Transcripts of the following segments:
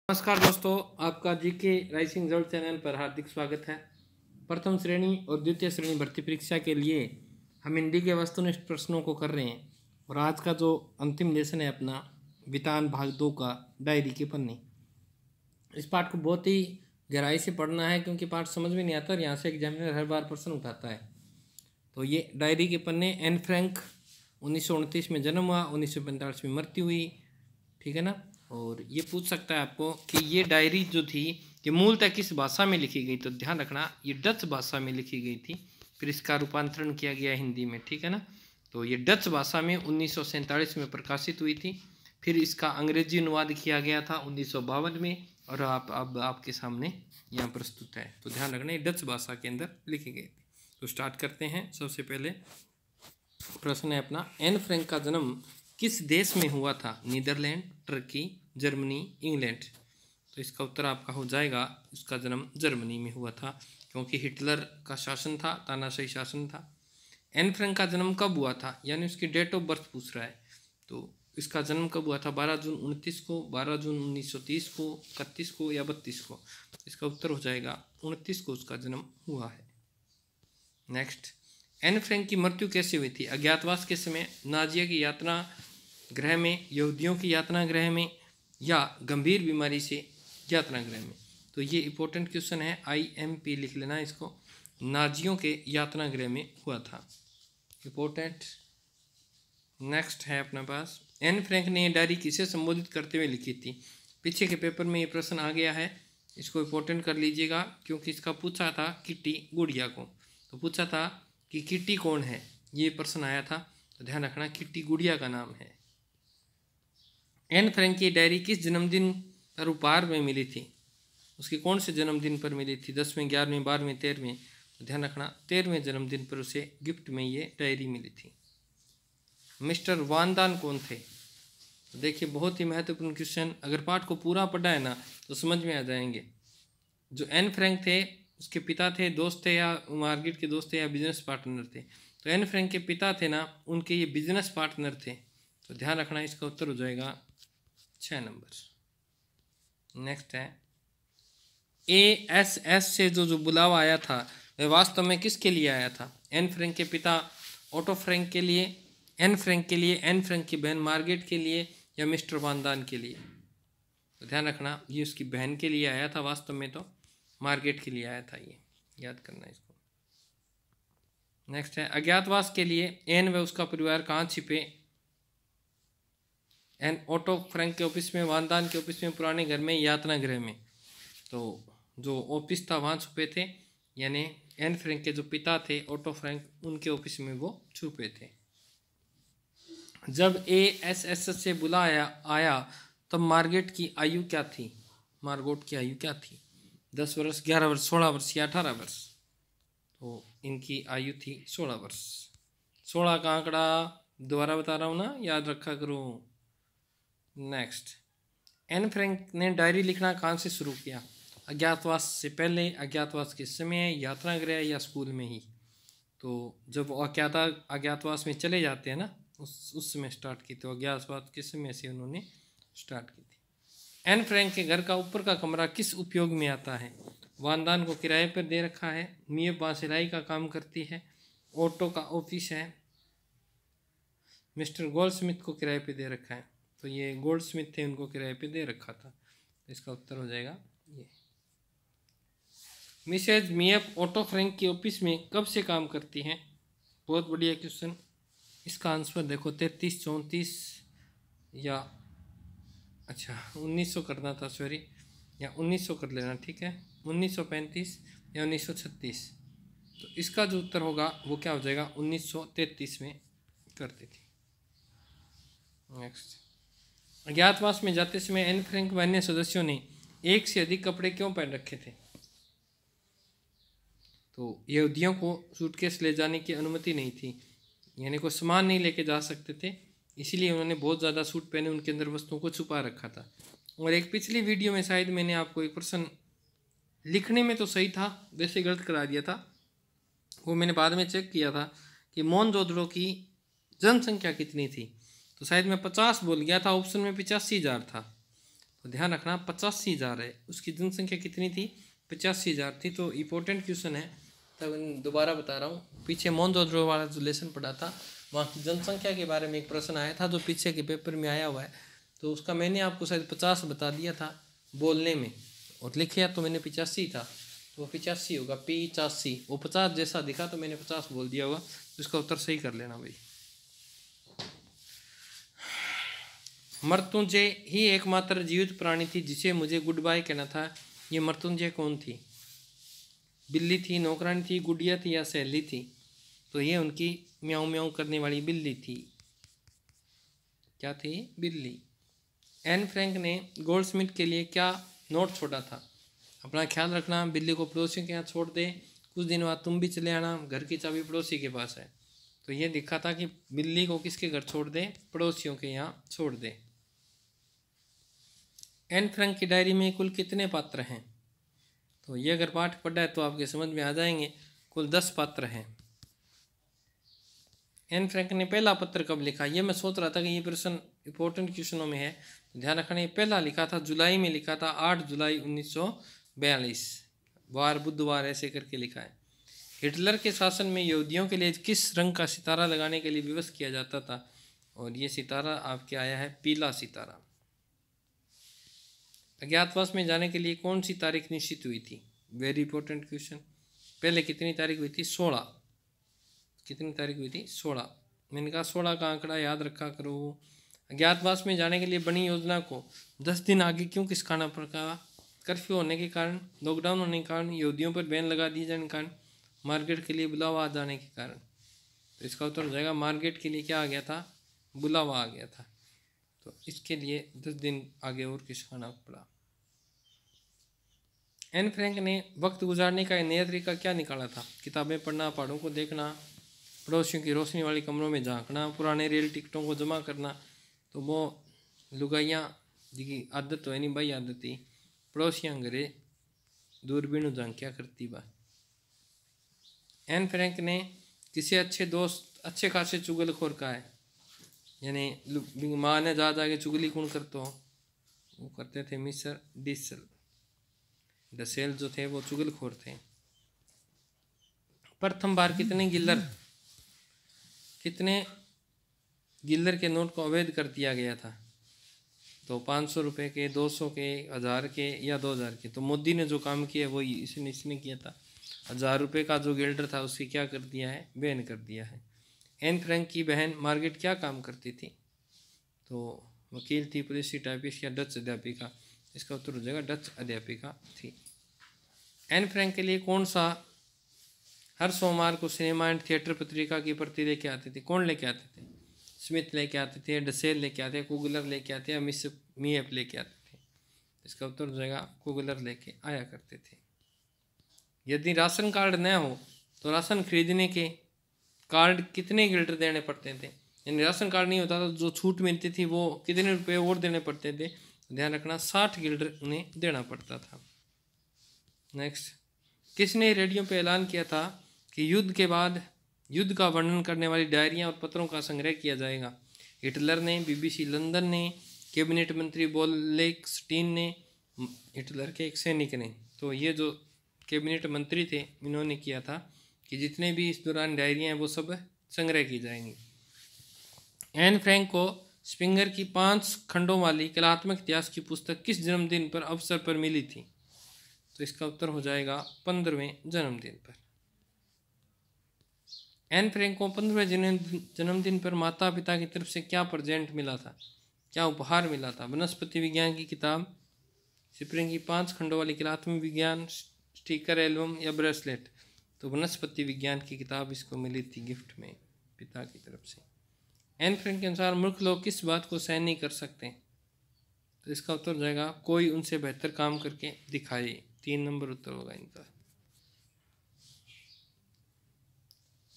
नमस्कार दोस्तों, आपका जीके राइसिंग रिजल्ट चैनल पर हार्दिक स्वागत है। प्रथम श्रेणी और द्वितीय श्रेणी भर्ती परीक्षा के लिए हम हिंदी के वस्तुनिष्ठ प्रश्नों को कर रहे हैं और आज का जो अंतिम लेसन है अपना वितान भाग 2 का डायरी के पन्ने। इस पाठ को बहुत ही गहराई से पढ़ना है क्योंकि पाठ समझ में नहीं आता और यहाँ से एग्जामिनर हर बार प्रश्न उठाता है। तो ये डायरी के पन्ने। एन फ्रैंक 1929 में जन्म हुआ, 1945 में मृत्यु हुई, ठीक है ना। और ये पूछ सकता है आपको कि ये डायरी जो थी कि मूलतः किस भाषा में लिखी गई, तो ध्यान रखना ये डच भाषा में लिखी गई थी, फिर इसका रूपांतरण किया गया हिंदी में, ठीक है ना। तो ये डच भाषा में 1947 में प्रकाशित हुई थी, फिर इसका अंग्रेजी अनुवाद किया गया था 1952 में और अब आपके सामने यहाँ प्रस्तुत है। तो ध्यान रखना ये डच भाषा के अंदर लिखी गई थी। तो स्टार्ट करते हैं। सबसे पहले प्रश्न है अपना, एन फ्रैंक का जन्म किस देश में हुआ था? Netherland, Turkey, Germany, England. तो इसका उत्तर आपका हो जाएगा, उसका जन्म जर्मनी में हुआ था क्योंकि हिटलर का शासन था, तानाशाही शासन था। एन फ्रैंक का जन्म कब हुआ था, यानी उसकी डेट ऑफ बर्थ पूछ रहा है। तो इसका जन्म कब हुआ था? 12 जून 1929 को, 12 जून 1930 को, 31 को या 32 को। इसका उत्तर हो जाएगा 29 को उसका जन्म हुआ है। नेक्स्ट, एन फ्रैंक की मृत्यु कैसे हुई थी? अज्ञातवास के समय, नाजिया की यातना गृह में, यहूदियों की यातना गृह में या गंभीर बीमारी से यातना गृह में। तो ये इंपॉर्टेंट क्वेश्चन है, IMP लिख लेना इसको। नाजियों के यातना गृह में हुआ था, इंपॉर्टेंट। नेक्स्ट है अपने पास, एन फ्रैंक ने डायरी किसे संबोधित करते हुए लिखी थी? पीछे के पेपर में ये प्रश्न आ गया है, इसको इंपॉर्टेंट कर लीजिएगा क्योंकि इसका पूछा था किट्टी गुड़िया को। तो पूछा था कि किट्टी कौन है, ये प्रश्न आया था। तो ध्यान रखना किट्टी गुड़िया का नाम है। एन फ्रैंक की डायरी किस जन्मदिन पर उपहार में मिली थी? उसके कौन से जन्मदिन पर मिली थी? 10वें, 11वें, 12वें, 13वें। तो ध्यान रखना 13वें जन्मदिन पर उसे गिफ्ट में ये डायरी मिली थी। मिस्टर वान दान कौन थे? तो देखिए बहुत ही महत्वपूर्ण क्वेश्चन, अगर पाठ को पूरा पढ़ा है ना तो समझ में आ जाएंगे। जो एन फ्रैंक थे उसके पिता थे, दोस्त थे या मार्गरेट के दोस्त थे या बिजनेस पार्टनर थे? तो एन फ्रैंक के पिता थे ना, उनके ये बिजनेस पार्टनर थे। तो ध्यान रखना इसका उत्तर हो जाएगा 6 नंबर। नेक्स्ट है, ASS से जो बुलावा आया था वह वास्तव में किसके लिए आया था? एन फ्रैंक के पिता ऑटो फ्रैंक के लिए, एन फ्रैंक के लिए, एन फ्रैंक की बहन मार्गरेट के लिए या मिस्टर वान दान के लिए? तो ध्यान रखना ये उसकी बहन के लिए आया था, वास्तव में तो मार्गरेट के लिए आया था, ये याद करना इसको। नेक्स्ट है, अज्ञातवास के लिए एन व उसका परिवार कहाँ छिपे? एन ऑटो फ्रैंक के ऑफिस में, वान दान के ऑफिस में, पुराने घर में, यातना गृह में। तो जो ऑफिस था वहाँ छुपे थे, यानी एन फ्रैंक के जो पिता थे ऑटो फ्रैंक, उनके ऑफिस में वो छुपे थे। जब ASS से बुलाया आया तब मार्गरेट की आयु क्या थी? मार्गरेट की आयु क्या थी? 10 वर्ष, 11 वर्ष, 16 वर्ष या 18 वर्ष? तो इनकी आयु थी 16 वर्ष। 16 का आंकड़ा दोबारा बता रहा हूँ ना, याद रखा करो। नेक्स्ट, एन फ्रैंक ने डायरी लिखना कहाँ से शुरू किया? अज्ञातवास से पहले, अज्ञातवास के समय, यात्रा गृह या स्कूल में ही? तो जब अज्ञातवास में चले जाते हैं ना, उस समय स्टार्ट की। तो अज्ञातवास के समय से उन्होंने स्टार्ट की थी। एन फ्रैंक के घर का ऊपर का कमरा किस उपयोग में आता है? वान दान को किराए पर दे रखा है, मियप वहाँ सिलाई का काम करती है, ऑटो का ऑफिस है, मिस्टर गोल्डस्मिथ को किराए पे दे रखा है। तो ये गोल्डस्मिथ थे, उनको किराए पे दे रखा था। तो इसका उत्तर हो जाएगा ये। मिसेज मियप ऑटो फ्रैंक के ऑफिस में कब से काम करती हैं? बहुत बढ़िया क्वेश्चन। इसका आंसर देखो 33, 34 या 1900 करना था, सॉरी, या 1900 कर लेना, ठीक है, 1935 या 1936। तो इसका जो उत्तर होगा वो क्या हो जाएगा? 1933 में करती थी। नेक्स्ट, अज्ञातवास में जाते समय एन फ्रैंक व अन्य सदस्यों ने एक से अधिक कपड़े क्यों पहन रखे थे? तो यहूदियों को सूटकेस ले जाने की अनुमति नहीं थी, यानी कोई सामान नहीं लेके जा सकते थे, इसीलिए उन्होंने बहुत ज़्यादा सूट पहने, उनके अंदर वस्तुओं को छुपा रखा था। और एक पिछली वीडियो में शायद मैंने आपको एक प्रश्न लिखने में तो सही था, वैसे गलत करा दिया था, वो मैंने बाद में चेक किया था कि मोहनजोदड़ो की जनसंख्या कितनी थी। तो शायद मैं 50 बोल गया था, ऑप्शन में 85,000 था। तो ध्यान रखना 85,000 है, उसकी जनसंख्या कितनी थी? 85,000 थी। तो इम्पोर्टेंट क्वेश्चन है, तब दोबारा बता रहा हूँ। पीछे मोहनजोदड़ो वाला जो लेसन पढ़ा था वहाँ की जनसंख्या के बारे में एक प्रश्न आया था जो पीछे के पेपर में आया हुआ है। तो उसका मैंने आपको शायद 50 बता दिया था बोलने में, और लिखा तो मैंने 85 था, तो वो 85 होगा, 85। वो 50 जैसा दिखा तो मैंने 50 बोल दिया होगा, तो इसका उत्तर सही कर लेना भाई। मृत्युंजय ही एकमात्र जीवित प्राणी थी जिसे मुझे गुड बाय कहना था। ये मृत्युंजय कौन थी? बिल्ली थी, नौकरानी थी, गुड़िया थी या सहेली थी? तो ये उनकी म्याऊं म्याऊं करने वाली बिल्ली थी। क्या थी? बिल्ली। एन फ्रैंक ने गोल्डस्मिथ के लिए क्या नोट छोड़ा था? अपना ख्याल रखना, बिल्ली को पड़ोसियों के यहाँ छोड़ दे, कुछ दिन बाद तुम भी चले आना, घर की चाबी पड़ोसी के पास है। तो ये दिखा था कि बिल्ली को किसके घर छोड़ दे? पड़ोसियों के यहाँ छोड़ दे। एन फ्रैंक की डायरी में कुल कितने पात्र हैं? तो ये अगर पाठ पढ़ा है तो आपके समझ में आ जाएंगे। कुल 10 पात्र हैं। एन फ्रैंक ने पहला पत्र कब लिखा? ये मैं सोच रहा था कि ये प्रश्न इंपॉर्टेंट क्वेश्चनों में है, तो ध्यान रखना। ये पहला लिखा था जुलाई में, लिखा था 8 जुलाई 1942, वार बुधवार ऐसे करके लिखा है। हिटलर के शासन में यहूदियों के लिए किस रंग का सितारा लगाने के लिए विवश किया जाता था? और ये सितारा आपके आया है पीला सितारा। अज्ञातवास में जाने के लिए कौन सी तारीख निश्चित हुई थी? Very important question. पहले कितनी तारीख हुई थी? 16। कितनी तारीख हुई थी? 16। मैंने कहा 16 का आंकड़ा याद रखा करो। अज्ञातवास में जाने के लिए बनी योजना को 10 दिन आगे क्यों खिसकाना पड़ा? कर्फ्यू होने के कारण, लॉकडाउन होने के कारण, यहूदियों पर बैन लगा दिए जाने के कारण, मार्केट के लिए बुलावा आ जाने के कारण। तो इसका उत्तर हो जाएगा मार्केट के लिए क्या आ गया था? बुलावा आ गया था। तो इसके लिए 10 दिन आगे और खिसकाना पड़ा। एन फ्रैंक ने वक्त गुजारने का नया तरीका क्या निकाला था? किताबें पढ़ना, पहाड़ों को देखना, पड़ोसियों की रोशनी वाली कमरों में झांकना, पुराने रेल टिकटों को जमा करना। तो वो लुगाइयाँ जी आदत तो है नहीं भाई, आदत ही पड़ोसियाँ घरे दूरबीन झांकिया करती बा। एन फ्रैंक ने किसी अच्छे दोस्त अच्छे खासे चुगलखोर का है, यानी माँ ने जा जाके चुगली कौन करते हो? वो करते थे मिस्टर डसेल जो थे वो चुगलखोर थे। प्रथम बार कितने गिल्लर के नोट को अवैध कर दिया गया था? तो 500 रुपये के, 200 के, 1000 के या 2000 के। तो मोदी ने जो काम किया वो इसने किया था। 1000 रुपये का जो गिल्डर था उसकी क्या कर दिया है? बैन कर दिया है। एन फ्रैंक की बहन मार्गरेट क्या काम करती थी? तो वकील थी, पुलिस थी, टाइपिस्ट या डच अध्यापिका? इसका उत्तर हो जाएगा डच अध्यापिका थी। एन फ्रैंक के लिए कौन सा हर सोमवार को सिनेमा एंड थिएटर पत्रिका की प्रति लेके आते थे? कौन लेके आते थे? स्मिथ लेके आते थे, डसेल लेके आते, कुगलर लेके आते या मीएफ लेके आते थे? इसका उत्तर हो जाएगा कुगलर लेके आया करते थे। यदि राशन कार्ड न हो तो राशन खरीदने के कार्ड कितने गिल्डर देने पड़ते थे? यानी राशन कार्ड नहीं होता तो जो छूट मिलती थी वो कितने रुपए और देने पड़ते थे? ध्यान रखना 60 गिल्डर उन्हें देना पड़ता था। नेक्स्ट, किसने रेडियो पे ऐलान किया था कि युद्ध के बाद युद्ध का वर्णन करने वाली डायरियां और पत्रों का संग्रह किया जाएगा? हिटलर ने, बीबीसी लंदन ने, कैबिनेट मंत्री बोलेक्सटीन ने, हिटलर के एक सैनिक ने? तो ये जो कैबिनेट मंत्री थे इन्होंने किया था कि जितने भी इस दौरान डायरियां हैं वो सब संग्रह की जाएंगी। एन फ्रैंक को स्प्रिंगर की 5 खंडों वाली कलात्मक इतिहास की पुस्तक किस जन्मदिन पर अवसर पर मिली थी? तो इसका उत्तर हो जाएगा 15वें जन्मदिन पर। एन फ्रैंक को 15वें जन्मदिन पर माता पिता की तरफ से क्या प्रेजेंट मिला था? क्या उपहार मिला था? वनस्पति विज्ञान की किताब, स्प्रिंग की 5 खंडों वाली कलात्मक विज्ञान, स्टिकर एल्बम या ब्रेसलेट? तो वनस्पति विज्ञान की किताब इसको मिली थी गिफ्ट में पिता की तरफ से। एन फ्रैंक के अनुसार मूर्ख लोग किस बात को सहन नहीं कर सकते? तो इसका उत्तर हो जाएगा कोई उनसे बेहतर काम करके दिखाए। 3 नंबर उत्तर होगा इनका।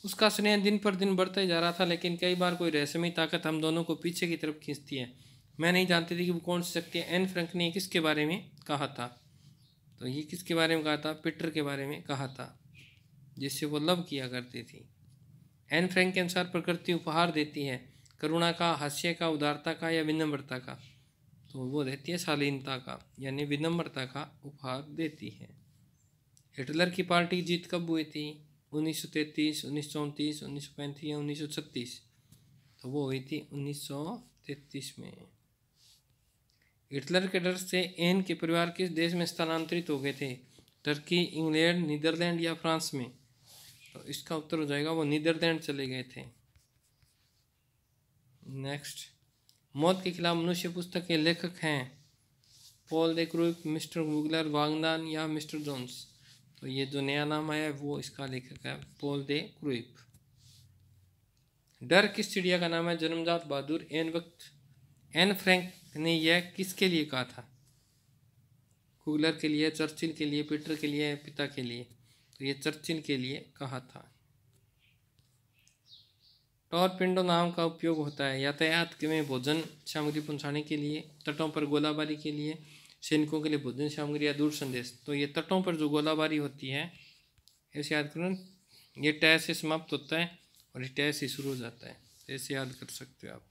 उसका स्नेह दिन पर दिन बढ़ता ही जा रहा था, लेकिन कई बार कोई रहस्यमयी ताकत हम दोनों को पीछे की तरफ खींचती है। मैं नहीं जानती थी कि वो कौन सी शक्ति है। एन फ्रैंक ने किसके बारे में कहा था? तो ये किसके बारे में कहा था? पीटर के बारे में कहा था, जिससे वो लव किया करती थी। एन फ्रैंक के अनुसार प्रकृति उपहार देती है करुणा का, हास्य का, उदारता का या विनम्रता का? तो वो देती है शालीनता का यानी विनम्रता का उपहार देती है। हिटलर की पार्टी जीत कब हुई थी? 1933, 1934, 1935 या 1936? तो वो हुई थी 1933 में। हिटलर के डर से एन के परिवार किस देश में स्थानांतरित हो गए थे? टर्की, इंग्लैंड, नीदरलैंड या फ्रांस में? तो इसका उत्तर हो जाएगा वो नीदरलैंड चले गए थे। नेक्स्ट, मौत के खिलाफ मनुष्य पुस्तक के लेखक हैं पॉल दे क्रूइफ, मिस्टर गुगलर, वांगडान या मिस्टर जोन्स? तो ये जो नया नाम आया है वो इसका लेखक है पॉल दे क्रूइफ। डर किस चिड़िया का नाम है? जन्मजात, बहादुर, एन फ्रैंक ने यह किसके लिए कहा था? कुगलर के लिए, चर्चिल के लिए, पीटर के लिए, पिता के लिए? तो ये चर्चिल के लिए कहा था। टॉरपिडो नाम का उपयोग होता है यातायात में भोजन सामग्री पहुंचाने के लिए, तटों पर गोलाबारी के लिए, सैनिकों के लिए भोजन सामग्री या दूर संदेश? तो ये तटों पर जो गोलाबारी होती है, ऐसे याद करो, ये टै से समाप्त होता है और ये टै से शुरू हो जाता है, ऐसे याद कर सकते हो आप।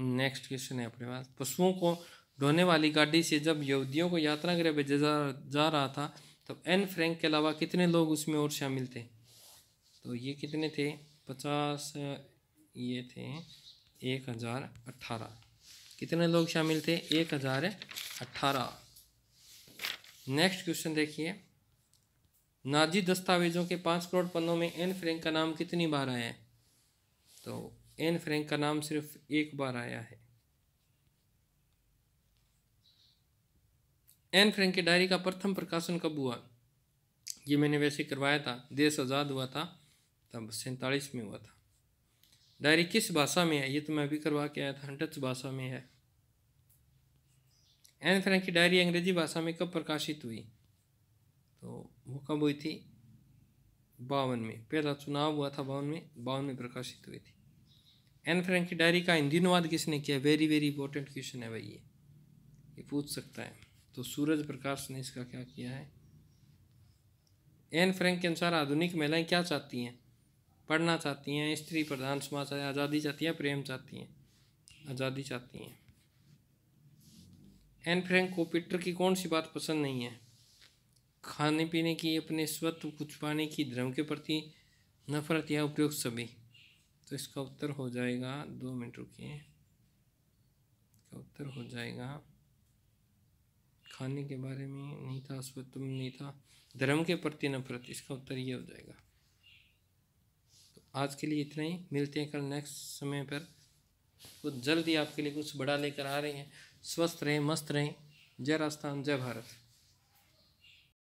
नेक्स्ट क्वेश्चन है अपने पास, पशुओं को ढोने वाली गाड़ी से जब यहूदियों को यात्रा गृह भेजा जा रहा था तब एन फ्रैंक के अलावा कितने लोग उसमें और शामिल थे? तो ये कितने थे? 50, ये थे 1018। कितने लोग शामिल थे? 1018। नेक्स्ट क्वेश्चन देखिए, नाजी दस्तावेजों के 5 करोड़ पन्नों में एन फ्रैंक का नाम कितनी बार आया है? तो एन फ्रैंक का नाम सिर्फ एक बार आया है। एन फ्रैंक की डायरी का प्रथम प्रकाशन कब हुआ? ये मैंने वैसे करवाया था, देश आज़ाद हुआ था तब 47 में हुआ था। डायरी किस भाषा में है? ये तो मैं अभी करवा के आया था, डच भाषा में है। एन फ्रैंक की डायरी अंग्रेजी भाषा में कब प्रकाशित हुई? तो वो कब हुई थी? 52 में। पहला चुनाव हुआ था 52 में प्रकाशित हुई थी। एन फ्रैंक की डायरी का हिंदी अनुवाद किसने किया? वेरी वेरी इंपॉर्टेंट क्वेश्चन है भाई, ये पूछ सकता है। तो सूरज प्रकाश ने इसका क्या किया है? एन फ्रैंक के अनुसार आधुनिक महिलाएं क्या चाहती हैं? पढ़ना चाहती हैं, स्त्री प्रधान समाज, आज़ादी चाहती हैं, प्रेम चाहती हैं? आज़ादी चाहती हैं। एन फ्रैंक को पीटर की कौन सी बात पसंद नहीं है? खाने पीने की, अपने स्वत्व को छुपाने की, धर्म के प्रति नफरत या उपयुक्त सभी? तो इसका उत्तर हो जाएगा, 2 मिनट रुकिए, इसका उत्तर हो जाएगा खाने के बारे में नहीं था, स्वत्व में नहीं था, धर्म के प्रति नफरत, इसका उत्तर ये हो जाएगा। तो आज के लिए इतना ही, मिलते हैं कल नेक्स्ट समय पर, कुछ जल्दी आपके लिए कुछ बड़ा लेकर आ रहे हैं। स्वस्थ रहें, मस्त रहें। जय राजस्थान, जय भारत।